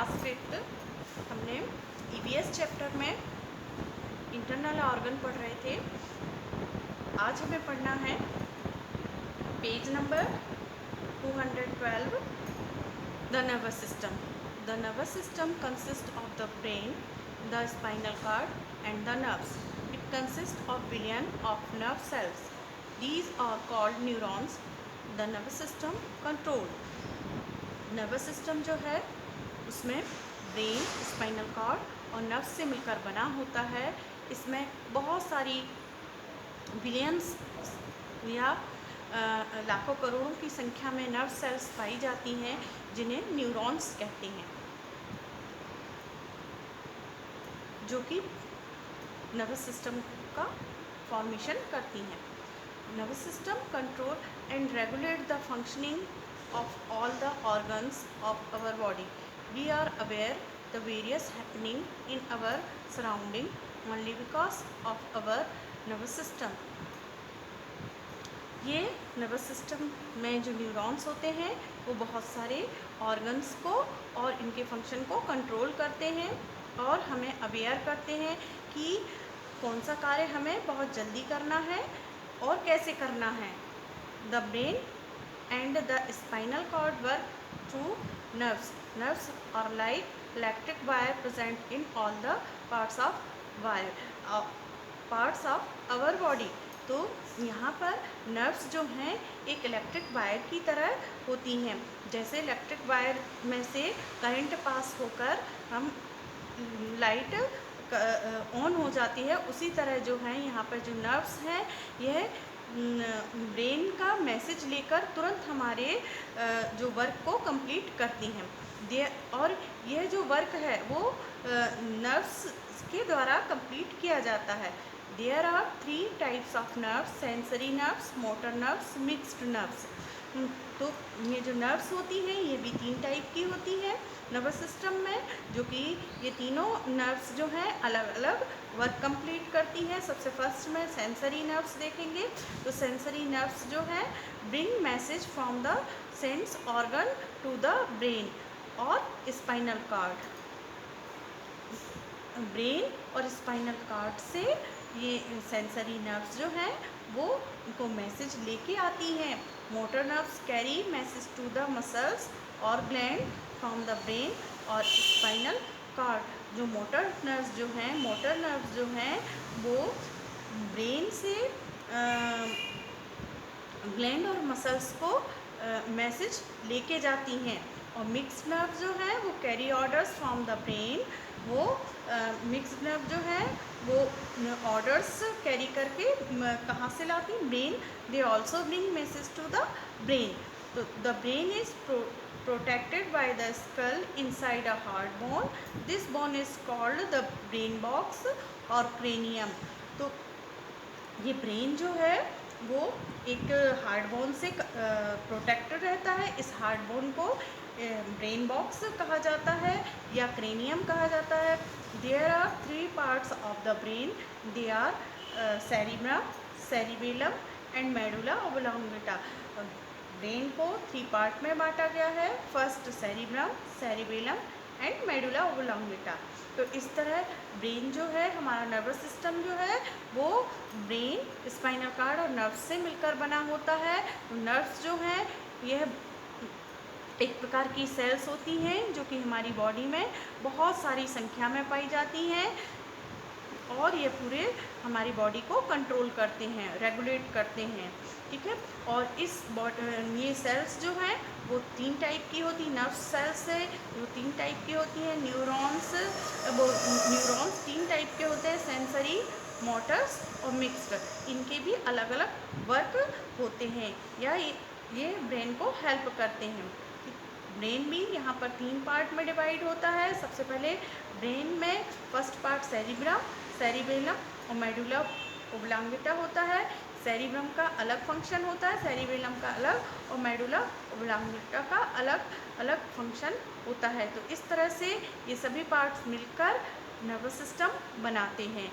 Class 5 हमने EVS chapter में internal organ पढ़ रहे थे। आज हमें पढ़ना है page number 212, the nervous system. The nervous system consist of the brain, the spinal cord and the nerves. It consist of billion of nerve cells. These are called neurons. The nervous system control. Nervous system जो है उसमें brain, spinal cord और nerve से मिलकर बना होता है। इसमें बहुत सारी बिलियंस या लाखों करोड़ों की संख्या में नर्व सेल्स पाई जाती हैं, जिन्हें न्यूरॉन्स कहते हैं, जो कि नर्वस सिस्टम का फॉर्मेशन करती हैं। Nervous system control and regulate the functioning of all the organs of our body. We are aware the various happening in our surrounding only because of our nervous system. ये nervous system में जो neurons होते हैं वो बहुत सारे organs को और इनके फंक्शन को कंट्रोल करते हैं और हमें अवेयर करते हैं कि कौन सा कार्य हमें बहुत जल्दी करना है और कैसे करना है। The brain and the spinal cord work through nerves. Nerves are like electric wire present in all the parts of our body. तो यहाँ पर नर्व्स जो हैं एक इलेक्ट्रिक वायर की तरह होती हैं। जैसे इलेक्ट्रिक वायर में से करंट पास होकर हम लाइट ऑन हो जाती है, उसी तरह जो है यहाँ पर जो नर्व्स हैं यह ब्रेन का मैसेज लेकर तुरंत हमारे जो वर्क को कंप्लीट करती हैं। और यह जो वर्क है वो नर्व्स के द्वारा कंप्लीट किया जाता है। There are 3 types of nerves: sensory nerves, motor nerves, mixed nerves. तो ये जो नर्व्स होती हैं ये भी 3 टाइप की होती है नर्वस सिस्टम में, जो कि ये तीनों नर्व्स जो हैं अलग अलग वर्क कंप्लीट करती हैं। सबसे फर्स्ट में सेंसरी नर्व्स देखेंगे। तो सेंसरी नर्व्स जो है bring message from the sense organ to the brain और स्पाइनल कार्ड। ब्रेन और स्पाइनल कार्ड से ये सेंसरी नर्व्स जो हैं वो उनको मैसेज लेके आती हैं। Motor nerves carry message to the muscles और ग्लैंड फ्रॉम द ब्रेन और स्पाइनल कार्ड। जो मोटर नर्व्स जो हैं वो ब्रेन से ग्लैंड और मसल्स को मैसेज लेके जाती हैं। और मिक्स्ड नर्व जो है वो carry orders from the brain. वो मिक्स्ड नर्व जो है वो ऑर्डर्स कैरी करके कहाँ से लाती हैं? Brain. They also bring message to the brain. तो the brain is protected by the skull inside a hard bone. This bone is called the brain box और cranium. तो ये ब्रेन जो है वो एक हार्ड बोन से प्रोटेक्टेड रहता है। इस हार्ड बोन को ब्रेन बॉक्स कहा जाता है या क्रेनियम कहा जाता है। There are 3 parts of the brain. They are cerebrum, cerebellum and medulla oblongata. Brain को 3 पार्ट में बांटा गया है। First cerebrum, cerebellum and medulla oblongata. तो इस तरह ब्रेन जो है हमारा नर्वस सिस्टम जो है वो ब्रेन, स्पाइनल कार्ड और नर्व्स से मिलकर बना होता है। तो नर्व्स जो हैं यह एक प्रकार की सेल्स होती हैं जो कि हमारी बॉडी में बहुत सारी संख्या में पाई जाती हैं और ये पूरे हमारी बॉडी को कंट्रोल करते हैं, रेगुलेट करते हैं। ठीक है। और ये सेल्स जो हैं वो 3 टाइप की होती हैं। नर्व सेल्स है वो 3 टाइप की होती हैं। न्यूरॉन्स 3 टाइप के होते हैं: सेंसरी, मोटर्स और मिक्स्ड। इनके भी अलग अलग वर्क होते हैं या ये ब्रेन को हेल्प करते हैं। ब्रेन भी यहाँ पर 3 पार्ट में डिवाइड होता है। सबसे पहले ब्रेन में फर्स्ट पार्ट सेरिब्रम, सेरिबेलम और मेडुला ओब्लोंगेटा होता है। सेरिब्रम का अलग फंक्शन होता है, सेरिबेलम का अलग और मेडुला ओब्लोंगेटा का अलग अलग फंक्शन होता है। तो इस तरह से ये सभी पार्ट्स मिलकर नर्वस सिस्टम बनाते हैं।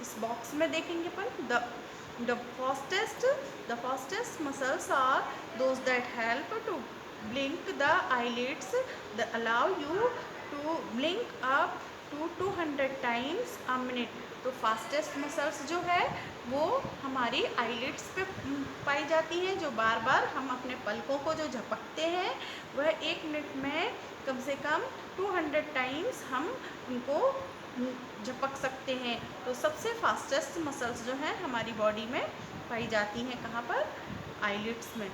इस बॉक्स में देखेंगे अपन the fastest muscles are those that help to blink the eyelids, that allow you to blink up to 200 times a minute. तो फास्टेस्ट मसल्स जो है वो हमारी आईलिड्स पे पाई जाती हैं, जो बार बार हम अपने पलकों को जो झपकते हैं वह 1 मिनट में कम से कम 200 टाइम्स हम उनको झपक सकते हैं। तो सबसे फास्टेस्ट मसल्स जो हैं हमारी बॉडी में पाई जाती हैं, कहाँ पर? आईलिड्स में।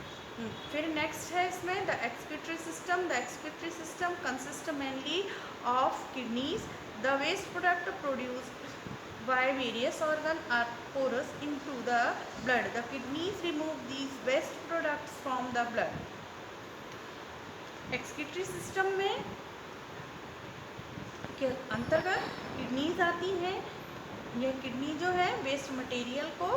फिर नेक्स्ट है इसमें the excretory system. The excretory system consist mainly of kidneys. The waste product produce by various organs are porous into the blood. The kidneys remove these waste products from the blood. Excretory system में के अंतर्गत kidneys आती हैं। यह kidney जो है waste material को,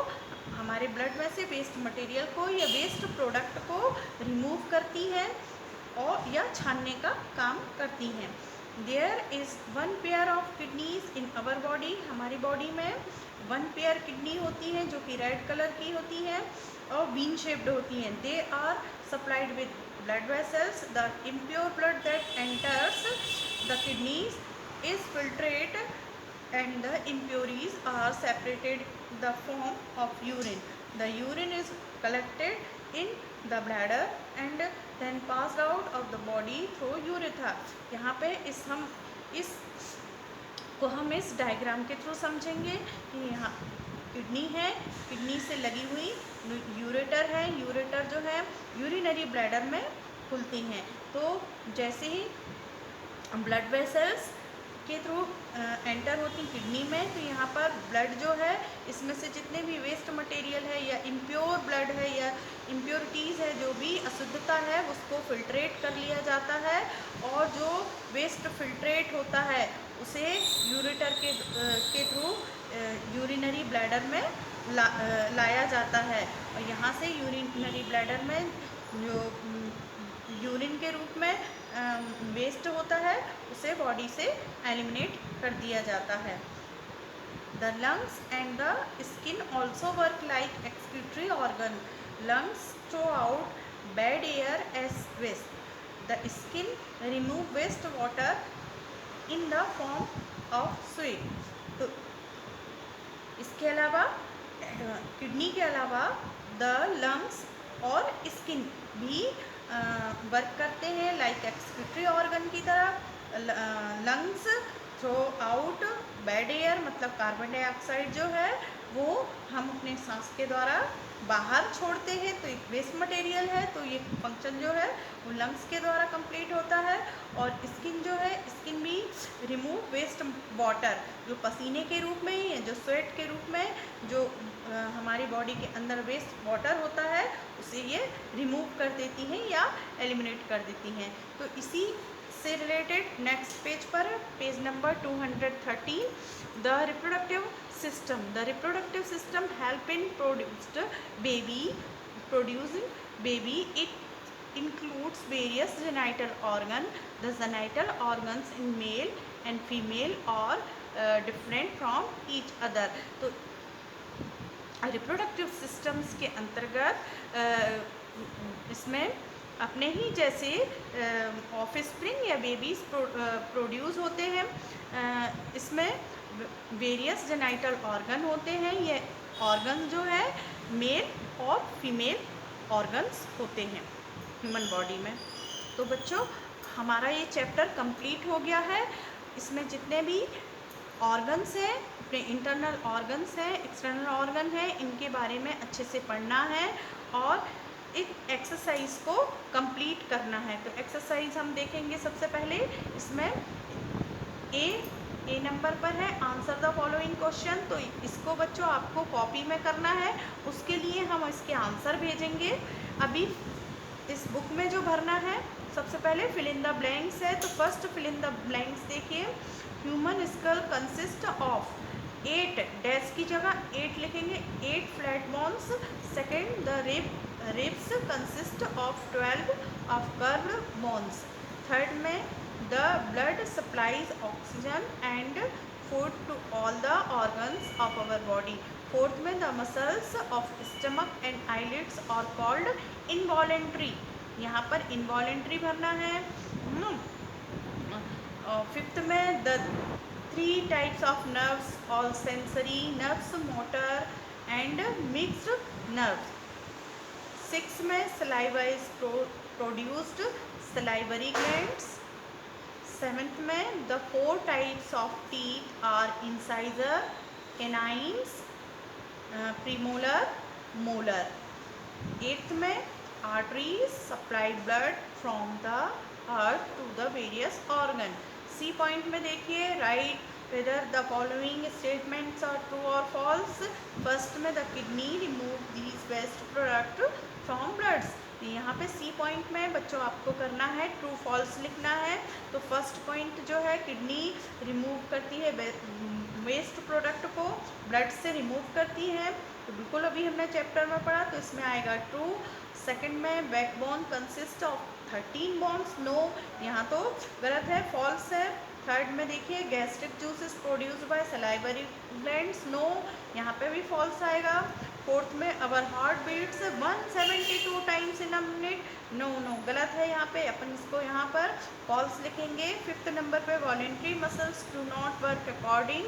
हमारे ब्लड में से वेस्ट मटेरियल को या वेस्ट प्रोडक्ट को रिमूव करती है और या छानने का काम करती हैं। There is 1 pair of kidneys in our body. हमारी बॉडी में 1 पेयर किडनी होती हैं जो कि रेड कलर की होती हैं और बीन शेप्ड होती हैं। They are supplied with blood vessels. The impure blood that enters the kidneys is filtrate and the impurities are separated in the form of urine. The urine is collected in the bladder and then passed out of the body through urethra. यहाँ पे इस को हम इस diagram के through समझेंगे कि यहाँ किडनी है, किडनी से लगी हुई यूरेटर है। यूरेटर जो है यूरिनरी ब्लैडर में खुलती हैं। तो जैसे ही ब्लड वेसल्स के थ्रू एंटर होती किडनी में, तो यहाँ पर ब्लड जो है इसमें से जितने भी वेस्ट मटेरियल है या इम्प्योर ब्लड है या इम्प्योरिटीज़ है, जो भी अशुद्धता है उसको फिल्ट्रेट कर लिया जाता है और जो वेस्ट फिल्ट्रेट होता है उसे यूरेटर के थ्रू यूरिनरी ब्लैडर में लाया जाता है। और यहाँ से यूरिनरी ब्लैडर में जो यूरिन के रूप में वेस्ट होता है उसे बॉडी से एलिमिनेट कर दिया जाता है। The lungs and the skin also work like excretory organ. Lungs throw out bad air as waste. The skin remove waste water in the form of sweat. तो इसके अलावा किडनी के अलावा द लंग्स और स्किन भी work करते हैं like excretory organ की तरह। Lungs throw out bad air, मतलब कार्बन डाइऑक्साइड जो है वो हम अपने सांस के द्वारा बाहर छोड़ते हैं, तो एक वेस्ट मटेरियल है, तो ये फंक्शन जो है वो लंग्स के द्वारा कंप्लीट होता है। और स्किन जो है, स्किन भी रिमूव वेस्ट वाटर, जो पसीने के रूप में ही, जो स्वेट के रूप में जो हमारी बॉडी के अंदर वेस्ट वाटर होता है उसे ये रिमूव कर देती हैं या एलिमिनेट कर देती हैं। तो इसी से रिलेटेड नेक्स्ट पेज पर, page number 213, the reproductive system. The reproductive system help in producing baby. It includes various genital organ. The genital organs in male and female are different from each other. तो reproductive systems के अंतर्गत इसमें अपने ही जैसे offspring या babies produce होते हैं, इसमें वेरियस जेनाइटल ऑर्गन होते हैं। ये ऑर्गन जो है मेल और फीमेल ऑर्गन्स होते हैं ह्यूमन बॉडी में। तो बच्चों हमारा ये चैप्टर कंप्लीट हो गया है। इसमें जितने भी ऑर्गन्स हैं, अपने इंटरनल ऑर्गन्स हैं, एक्सटर्नल ऑर्गन हैं, इनके बारे में अच्छे से पढ़ना है और एक एक्सरसाइज को कंप्लीट करना है। तो एक्सरसाइज हम देखेंगे सबसे पहले। इसमें ए नंबर पर है आंसर द फॉलोइंग क्वेश्चन। तो इसको बच्चों आपको कॉपी में करना है, उसके लिए हम इसके आंसर भेजेंगे। अभी इस बुक में जो भरना है, सबसे पहले फिल इन द ब्लैंक्स है। तो first fill in the blanks देखिए, human skull consist of 8 dash की जगह 8 लिखेंगे, 8 flat bones. Second the ribs consist of 12 of curved bones. Third में the blood supplies oxygen and food to all the organs of our body. Fourth में the muscles of stomach and eyelids are called involuntary. यहाँ पर involuntary भरना है। Fifth में the 3 types of nerves, all sensory nerves, motor and mixed nerves. Six में saliva is produced salivary glands. Seventh में the 4 types of teeth are incisor, canines, premolar, molar. Eighth में arteries supply blood from the heart to the various organ. C point में देखिए, right whether the following statements are true और false. First में the kidney remove these waste product from bloods. यहाँ पे सी point में बच्चों आपको करना है ट्रू फॉल्स लिखना है। तो फर्स्ट पॉइंट जो है, किडनी रिमूव करती है वेस्ट प्रोडक्ट को, ब्लड से रिमूव करती है, तो बिल्कुल अभी हमने चैप्टर में पढ़ा, तो इसमें आएगा ट्रू। सेकंड में backbone consist of 13 bones, no, यहाँ तो गलत है, फॉल्स है। थर्ड में देखिए, gastric juice is produced by salivary glands, no, यहाँ पे भी फॉल्स आएगा। फोर्थ में our heart beats 172 times in a minute, no no गलत है, यहाँ पे अपन इसको यहाँ पर फॉल्स लिखेंगे। फिफ्थ नंबर पे voluntary muscles do not work according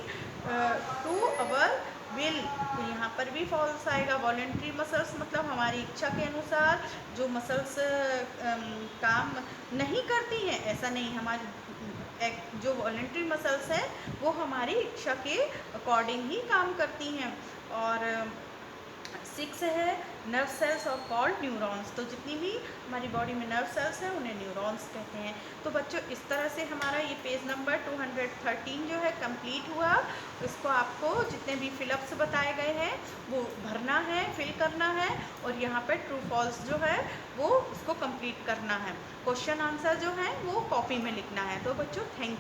to our will, तो यहाँ पर भी फॉल्स आएगा। वॉलेंट्री मसल्स मतलब हमारी इच्छा के अनुसार जो मसल्स काम नहीं करती हैं, ऐसा नहीं, हमारी जो वॉलेंट्री मसल्स हैं वो हमारी इच्छा के अकॉर्डिंग ही काम करती हैं। और सिक्स है नर्व सेल्स और कॉल्ड न्यूरॉन्स, तो जितनी भी हमारी बॉडी में नर्व सेल्स हैं उन्हें न्यूरॉन्स कहते हैं। तो बच्चों इस तरह से हमारा ये पेज नंबर 213 जो है कंप्लीट हुआ। इसको आपको जितने भी फिलअप्स बताए गए हैं वो भरना है, फिल करना है, और यहाँ पे ट्रू फॉल्स जो है वो उसको कंप्लीट करना है। क्वेश्चन आंसर जो है वो कॉपी में लिखना है। तो बच्चों थैंक